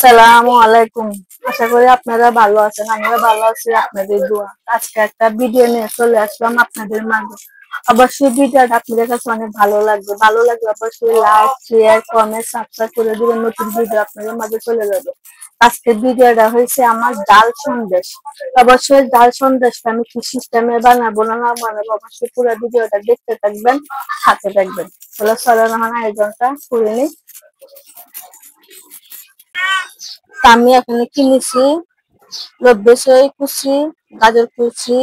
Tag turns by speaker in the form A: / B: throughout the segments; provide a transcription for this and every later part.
A: আসসালামু আলাইকুম। আশা করি আপনারা ভালো আছেন। আমরা ভালো আছি আপনাদের দোয়া। আজকে একটা ভিডিও নিয়ে চলে আসলাম আপনাদের মাঝে। অবশ্যই ভিডিওটা আপনাদের কাছে অনেক ভালো লাগবে। ভালো লাগলে অবশ্যই লাইক, শেয়ার, কমেন্ট, সাবস্ক্রাইব করে দিবেন। নতুন ভিডিও আপনাদের মাঝে চলে যাবে। আজকের ভিডিওটা হয়েছে আমার ডাল সন্দেশ। অবশ্যই ডাল সন্দেশটা আমি কি সিস্টেমে বানাবো না বানাবো অবশ্যই পুরো ভিডিওটা দেখতে থাকবেন, সাথে থাকবেন। তাহলে চলো না আয়োজনটা করে নিই। আমি এখানে কিনেছি লব্বেসই কুচি, গাজর কুচি,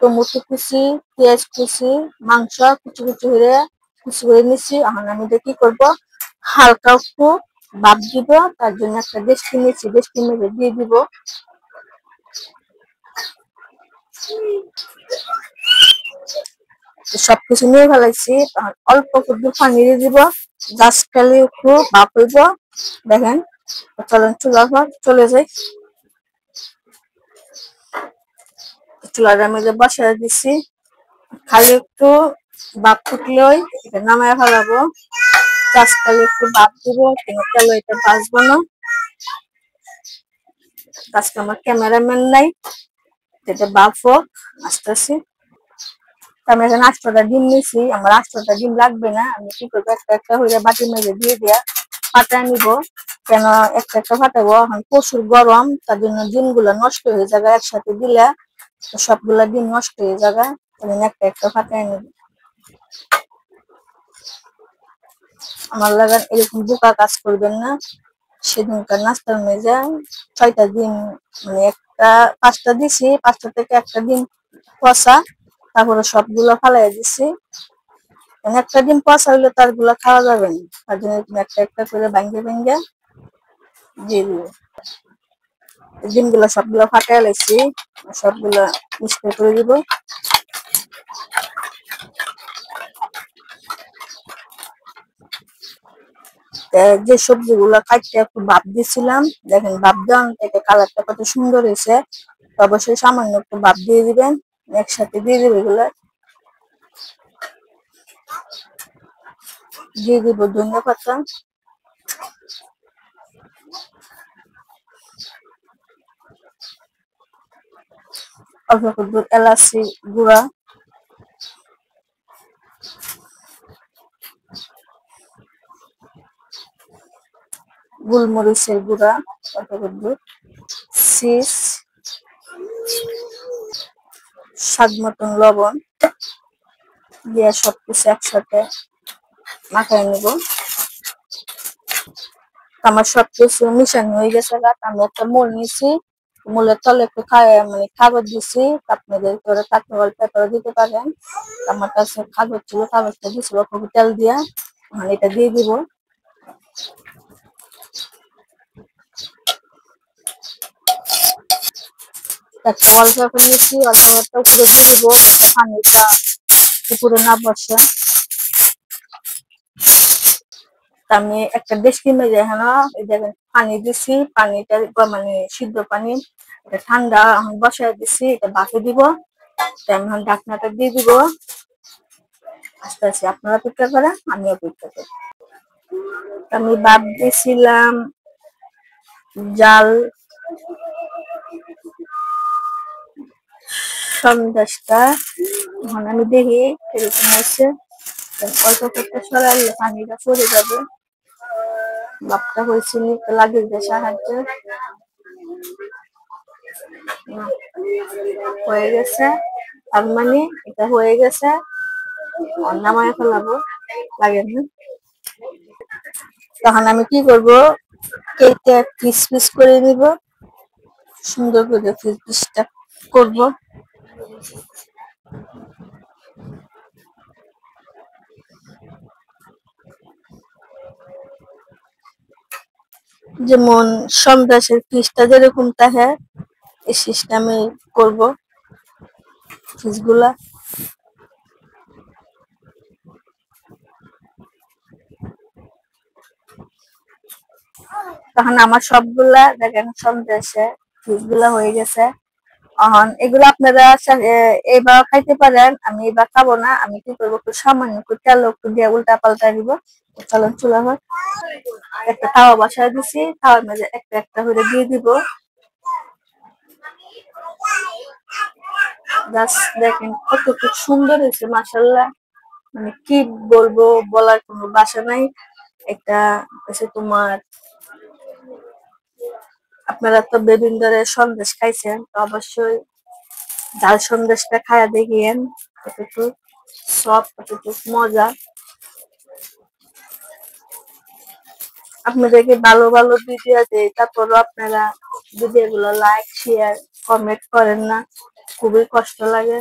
A: টমেটো কুচি, পেঁয়াজ কুচি, মাংস কুচি কুচি করে নিচ্ছি। এখন আমি কি করবো, হালকা একটু ভাপ দিব। তার জন্য একটা ডেচকি নিয়েছি, ডেচকি মেরে দিয়ে দিব। সবকিছু নিয়ে ফেলাইছি। অল্প একটু পানি দিয়ে দিব, জাস্ট খালি একটু ভাপ হইব। দেখেন, চলেন চুলার পর চলে যাই। চুলাটা মধ্যে বসায় দিছি, খালি একটু ভাপ ফুটলেই এটা নামায় ফেলাবো। জাস্ট খালি একটু ভাপ দিব, কিন্তু তেল এটা ভাজবো না। আজকে আমার ক্যামেরাম্যান নাই, এটা ভাপ হোক আসতেছি। আমি এখানে 8টা ডিম নিয়েছি। আমার 8টা ডিম লাগবে না। আমি কি করবো, একটা একটা হয়ে বাটি মেরে দিয়ে দিয়া ফাটায় নিব। কেন একটা একটা ফাটাবো, এখন প্রচুর গরম, তার জন্য ডিমগুলো নষ্ট হয়ে যাবে। একসাথে দিলে সবগুলা ডিম নষ্ট হয়ে যাবে। একটা একটা ফাটায় নিব। আমার লাগান এরকম বোকা কাজ করবেন না। সেদিনকার নাস্তার মেজে 6টা ডিম, মানে 5টা দিছি, 5টা থেকে একটা ডিম পচা, তারপরে সবগুলো ফালাই দিছি। একটা ডিম পচা হইলে তার গুলা খাওয়া যাবে না। তার জন্য একটা একটা করে ভাঙ্গে ভাঙ্গে দিয়ে দিব। ডিমগুলো সবগুলো ফাটাই লাইছি, সবগুলা মিক্সড করে দিব। যে সবজিগুলো কাটতে একটু ভাপ দিছিলাম, দেখেন ভাপ দেওয়ান থেকে কালারটা কত সুন্দর হয়েছে। অবশ্যই সামান্য একটু ভাপ দিয়ে দিবেন, একসাথে দিয়ে দিবে এগুলো। দিয়ে দিব ধনিয়া পাতা, অল্প একটু এলাচি গুঁড়া, গোলমরিচের গুঁড়া, অল্প একটু চিজ, স্বাদ মতন লবণ দিয়ে সবকিছু একসাথে মাখায় নিব। আমার সবকিছু মিশানো হয়ে গেছে। আমি একটা মোল নিয়েছি, মোলের তলে একটু মানে কাগজ দিছি। আপনাদের করে কাঁচা পেপার দিতে পারেন। আমার কাছে কাগজ ছিল, কাগজটা দিছিল খুব তেল দিয়া। মানে এটা দিয়ে দিব। একটা ওয়ালপেপার নিয়েছি, ওয়ালপেপারটা উপরে দিয়ে দিব, পানিটা উপরে না বসে। আমি একটা ডেচকি মেজে এখানে দেখেন পানি দিছি, পানিটা মানে সিদ্ধ পানি, এটা ঠান্ডা বসায় দিছি। এটা বাকি দিব। আমি এখন ঢাকনাটা দিয়ে দিব। আস্তে আস্তে আপনারা অপেক্ষা করেন, আমি অপেক্ষা করি। আমি ভাব দিয়েছিলাম জাল সন্দেশটা। এখন আমি দেখি এরকম হচ্ছে। অল্প করতে সরাইলে পানিটা পড়ে যাবে। ভাবটা হয়েছে লাগিয়ে দিয়ে সাহায্যে হয়ে গেছে। তার মানে এটা হয়ে গেছে, নামায় ফেলাবো। লাগে না। তখন আমি কি করব, কেটে পিস পিস করে নিব। সুন্দর করে পিস পিসটা করবো। যেমন সন্দেশের পিসটা যেরকম থাকে, এই সিস্টেমে করবো পিসগুলা। তখন আমার সবগুলা দেখেন সন্দেশে পিসগুলা হয়ে গেছে। এগুলো আপনারা এবার খাইতে পারেন, আমি এবার খাবো না। আমি কি করবো, একটু সামান্য একটু তেল একটু দিয়ে উল্টা পাল্টা দিব। চলুন চুলা হয়, একটা তাওয়া বসায় দিছি, তাওয়ার মাঝে একটা একটা করে দিয়ে দিব। জাস্ট দেখেন কতটুকু সুন্দর হয়েছে, মাশাআল্লাহ। মানে কি বলবো, বলার কোনো ভাষা নাই। একটা হচ্ছে তোমার, আপনারা তো বেবিন্দরের সন্দেশ খাইছেন, তো অবশ্যই ডাল সন্দেশটা খায়া দেখিয়েন কতটুকু সফট, কতটুকু মজা। আপনাদেরকে ভালো ভালো ভিডিও দেয়, তারপরও আপনারা ভিডিও গুলো লাইক শেয়ার কমেন্ট করেন না, খুবই কষ্ট লাগে।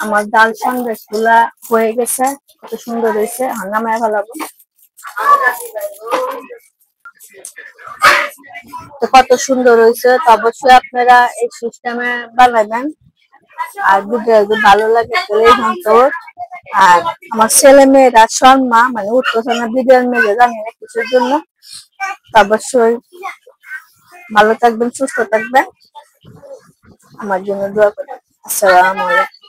A: আমার ডাল সন্দেশ গুলা হয়ে গেছে, কত সুন্দর হয়েছে। নামায় ভালো, তো কত সুন্দর হয়েছে। তো অবশ্যই আপনারা এই সিস্টেমে বানাবেন। আর ভিডিও যদি ভালো লাগে তাহলে এই মন্তব্য। আর আমার ছেলে মেয়েরা শর্মা মানে উঠতেছে না ভিডিওর মেয়ে, জানি না কিছুর জন্য। তো অবশ্যই ভালো থাকবেন, সুস্থ থাকবেন, আমার জন্য দোয়া করবেন। আসসালামু আলাইকুম।